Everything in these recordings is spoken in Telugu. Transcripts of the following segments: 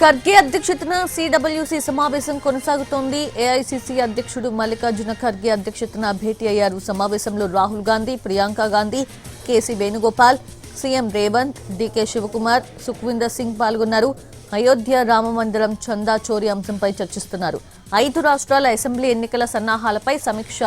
ఖర్గే అధ్యక్షతన సిడబ్ల్యూసీ సమావేశం కొనసాగుతోంది. ఏఐసీసీ అధ్యక్షుడు మల్లికార్జున ఖర్గే అధ్యక్షతన భేటీ అయ్యారు. సమావేశంలో Rahul Gandhi, Priyanka Gandhi, KC Venugopal, CM Revanth, DK Shivakumar, Sukhvinder Singh పాల్గొన్నారు. అయోధ్య రామమందిరం చందా చోరీ అంశంపై చర్చిస్తున్నారు. 5 రాష్ట్రాల అసెంబ్లీ ఎన్నికల సన్నాహాలపై సమీక్ష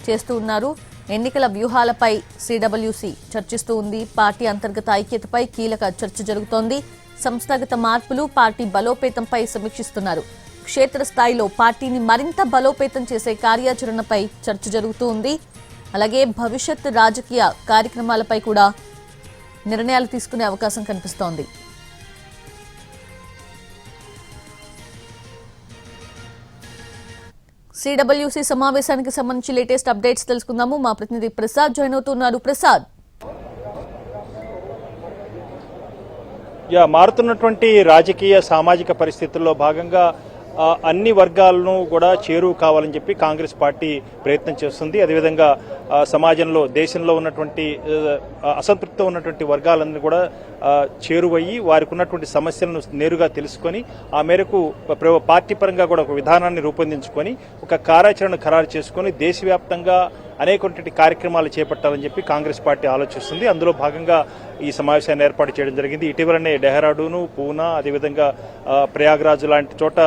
చేస్తూ ఉన్నారు. ఎన్నికల వ్యూహాలపై సిడబ్ల్యూసీ చర్చిస్తూ ఉంది. పార్టీ అంతర్గత ఐక్యతపై కీలక చర్చ జరుగుతోంది. సంస్థాగత మార్పులు, పార్టీ బలోపేతంపై సమీక్షిస్తున్నారు. క్షేత్రస్థాయిలో పార్టీని మరింత బలోపేతం చేసే కార్యాచరణపై చర్చ జరుగుతూ ఉంది. అలాగే భవిష్యత్ రాజకీయ కార్యక్రమాలపై కూడా నిర్ణయాలు తీసుకునే అవకాశం కనిపిస్తోంది. సిడబ్ల్యూసీ సమావేశానికి సంబంధించి లేటెస్ట్ అప్డేట్స్ తెలుసుకుందాము. మా ప్రతినిధి ప్రసాద్ జాయిన్ అవుతున్నారు. ప్రసాద్, మారుతున్నటువంటి రాజకీయ సామాజిక పరిస్థితుల్లో భాగంగా అన్ని వర్గాలను కూడా చేరువ కావాలని చెప్పి కాంగ్రెస్ పార్టీ ప్రయత్నం చేస్తుంది. అదేవిధంగా సమాజంలో, దేశంలో ఉన్నటువంటి అసంతృప్తితో ఉన్నటువంటి వర్గాలన్నీ కూడా చేరువయ్యి వారికి ఉన్నటువంటి సమస్యలను నేరుగా తెలుసుకొని ఆ మేరకు పార్టీ పరంగా కూడా ఒక విధానాన్ని రూపొందించుకొని ఒక కార్యాచరణ ఖరారు చేసుకుని దేశవ్యాప్తంగా అనేకటువంటి కార్యక్రమాలు చేపట్టాలని చెప్పి కాంగ్రెస్ పార్టీ ఆలోచిస్తుంది. అందులో భాగంగా ఈ సమావేశాన్ని ఏర్పాటు చేయడం జరిగింది. ఇటీవలనే డెహ్రాడూను, పూనా, అదేవిధంగా ప్రయాగ్రాజ్ లాంటి చోట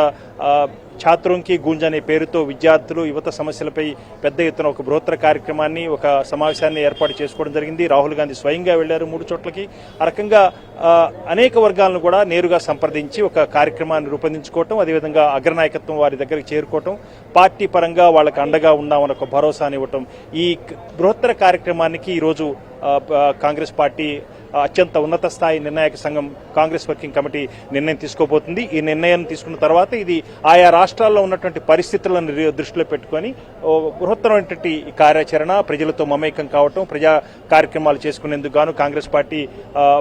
ఛాత్రోంకి గూంజ్ అనే పేరుతో విద్యార్థులు, యువత సమస్యలపై పెద్ద ఎత్తున ఒక బృహత్తర కార్యక్రమాన్ని, ఒక సమావేశాన్ని ఏర్పాటు చేసుకోవడం జరిగింది. రాహుల్ గాంధీ స్వయంగా వెళ్లారు 3 చోట్లకి. ఆ రకంగా అనేక వర్గాలను కూడా నేరుగా సంప్రదించి ఒక కార్యక్రమాన్ని రూపొందించుకోవటం, అదేవిధంగా అగ్రనాయకత్వం వారి దగ్గరికి చేరుకోవటం, పార్టీ పరంగా వాళ్ళకి అండగా ఉన్నామని ఒక భరోసాని ఇవ్వటం. ఈ బృహత్తర కార్యక్రమానికి ఈరోజు కాంగ్రెస్ పార్టీ అత్యంత ఉన్నత స్థాయి నిర్ణాయక సంఘం కాంగ్రెస్ వర్కింగ్ కమిటీ నిర్ణయం తీసుకోబోతుంది. ఈ నిర్ణయం తీసుకున్న తర్వాత ఇది ఆయా రాష్ట్రాల్లో ఉన్నటువంటి పరిస్థితులను దృష్టిలో పెట్టుకొని బృహత్తరమైనటువంటి కార్యాచరణ, ప్రజలతో మమేకం కావటం, ప్రజా కార్యక్రమాలు చేసుకునేందుకు గాను కాంగ్రెస్ పార్టీ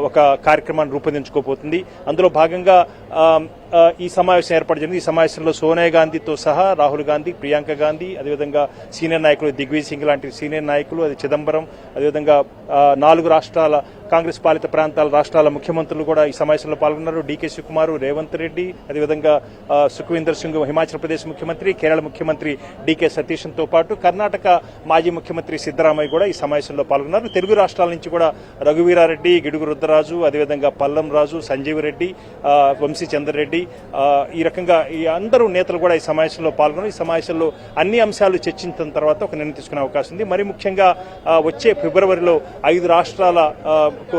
ఒక కార్యక్రమాన్ని రూపొందించుకోబోతుంది. అందులో భాగంగా ఈ సమావేశం ఏర్పాటు జరిగింది. ఈ సమావేశంలో సోనియా గాంధీతో సహా రాహుల్ గాంధీ, ప్రియాంక గాంధీ, అదేవిధంగా సీనియర్ నాయకులు దిగ్విజయ్ సింగ్ లాంటి సీనియర్ నాయకులు, అది చిదంబరం, అదేవిధంగా 4 రాష్ట్రాల కాంగ్రెస్ పాలిత ప్రాంతాల రాష్ట్రాల ముఖ్యమంత్రులు కూడా ఈ సమావేశంలో పాల్గొన్నారు. డీకే శివకుమార్, రేవంత్ రెడ్డి, అదేవిధంగా సుఖ్వీందర్ సింగ్ హిమాచల్ ప్రదేశ్ ముఖ్యమంత్రి, కేరళ ముఖ్యమంత్రి డీకే సతీష్తో పాటు కర్ణాటక మాజీ ముఖ్యమంత్రి సిద్దరామయ్య కూడా ఈ సమావేశంలో పాల్గొన్నారు. తెలుగు రాష్ట్రాల నుంచి కూడా రఘువీరారెడ్డి, గిడుగు రుద్రరాజు, అదేవిధంగా పల్లం రాజు, సంజీవ్ రెడ్డి, వంశీ చంద్రరెడ్డి, ఈ రకంగా ఈ అందరూ నేతలు కూడా ఈ సమావేశంలో పాల్గొన్నారు. ఈ సమావేశంలో అన్ని అంశాలు చర్చించిన తర్వాత ఒక నిర్ణయం తీసుకునే అవకాశం ఉంది. మరి ముఖ్యంగా వచ్చే ఫిబ్రవరిలో 5 రాష్ట్రాల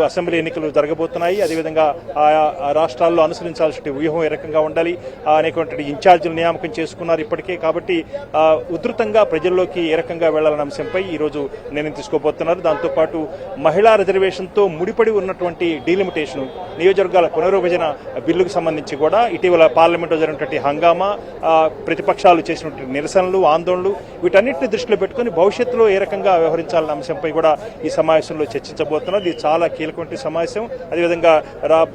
అసెంబ్లీ ఎన్నికలు జరగబోతున్నాయి. అదేవిధంగా ఆయా రాష్ట్రాల్లో అనుసరించాల్సిన వ్యూహం ఏ రకంగా ఉండాలి, అనేకటువంటి ఇన్ఛార్జీలు నియామకం చేసుకున్నారు ఇప్పటికే. కాబట్టి ఉధృతంగా ప్రజల్లోకి ఏ రకంగా వెళ్లాలన్న అంశంపై ఈరోజు నిర్ణయం తీసుకోబోతున్నారు. దాంతోపాటు మహిళా రిజర్వేషన్తో ముడిపడి ఉన్నటువంటి డీలిమిటేషన్, నియోజకవర్గాల పునర్విభజన బిల్లుకు సంబంధించి కూడా ఇటీవల పార్లమెంట్లో జరిగినటువంటి హంగామా, ప్రతిపక్షాలు చేసినటువంటి నిరసనలు, ఆందోళనలు, వీటన్నిటిని దృష్టిలో పెట్టుకుని భవిష్యత్తులో ఏ రకంగా వ్యవహరించాలన్న అంశంపై కూడా ఈ సమావేశంలో చర్చించబోతున్నారు. ఇది చాలా కీలకమైన సమావేశం. అదేవిధంగా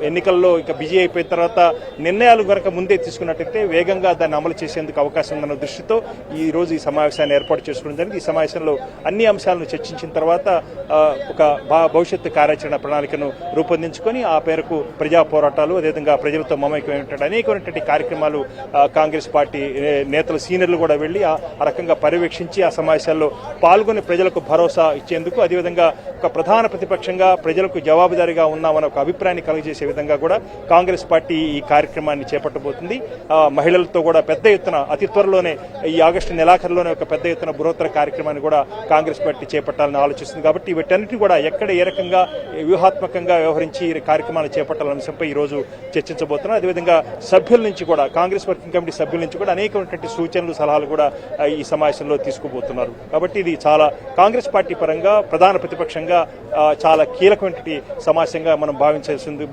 ఎన్నికల్లో ఇక బిజీ అయిపోయిన తర్వాత నిర్ణయాలు కనుక ముందే తీసుకున్నట్టయితే వేగంగా దాన్ని అమలు చేసేందుకు అవకాశం ఉందన్న దృష్టితో ఈ రోజు ఈ సమావేశాన్ని ఏర్పాటు చేసుకోవడం జరిగింది. ఈ సమావేశంలో అన్ని అంశాలను చర్చించిన తర్వాత ఒక భవిష్యత్తు కార్యాచరణ ప్రణాళికను రూపొందించుకొని ఆ పేరుకు ప్రజా పోరాటాలు, అదేవిధంగా ప్రజలతో మమేకమైనటువంటి అనేకమైనటువంటి కార్యక్రమాలు కాంగ్రెస్ పార్టీ నేతలు, సీనియర్లు కూడా వెళ్లి ఆ రకంగా పర్యవేక్షించి ఆ సమావేశాల్లో పాల్గొని ప్రజలకు భరోసా ఇచ్చేందుకు, అదేవిధంగా ఒక ప్రధాన ప్రతిపక్షంగా ప్రజలకు జవాబుదారీగా ఉన్నామన్న ఒక అభిప్రాయాన్ని కలిగజేసే విధంగా కూడా కాంగ్రెస్ పార్టీ ఈ కార్యక్రమాన్ని చేపట్టబోతుంది. మహిళలతో కూడా పెద్ద ఎత్తున అతి త్వరలోనే ఈ ఆగస్టు నెలాఖరులోనే ఒక పెద్ద ఎత్తున బృహత్తర కార్యక్రమాన్ని కూడా కాంగ్రెస్ పార్టీ చేపట్టాలని ఆలోచిస్తుంది. కాబట్టి వీటన్నిటిని కూడా ఎక్కడ ఏ రకంగా వ్యూహాత్మకంగా వ్యవహరించి ఈ కార్యక్రమాన్ని చేపట్టాలన్న అంశంపై ఈ రోజు చర్చించబోతున్నారు. అదేవిధంగా సభ్యుల నుంచి కూడా, కాంగ్రెస్ వర్కింగ్ కమిటీ సభ్యుల నుంచి కూడా అనేకమైనటువంటి సూచనలు, సలహాలు కూడా ఈ సమావేశంలో తీసుకుపోతున్నారు. కాబట్టి ఇది చాలా కాంగ్రెస్ పార్టీ పరంగా ప్రధాన ప్రతిపక్షంగా చాలా కీలకమైన సమావేశంగా మనం భావించాల్సింది.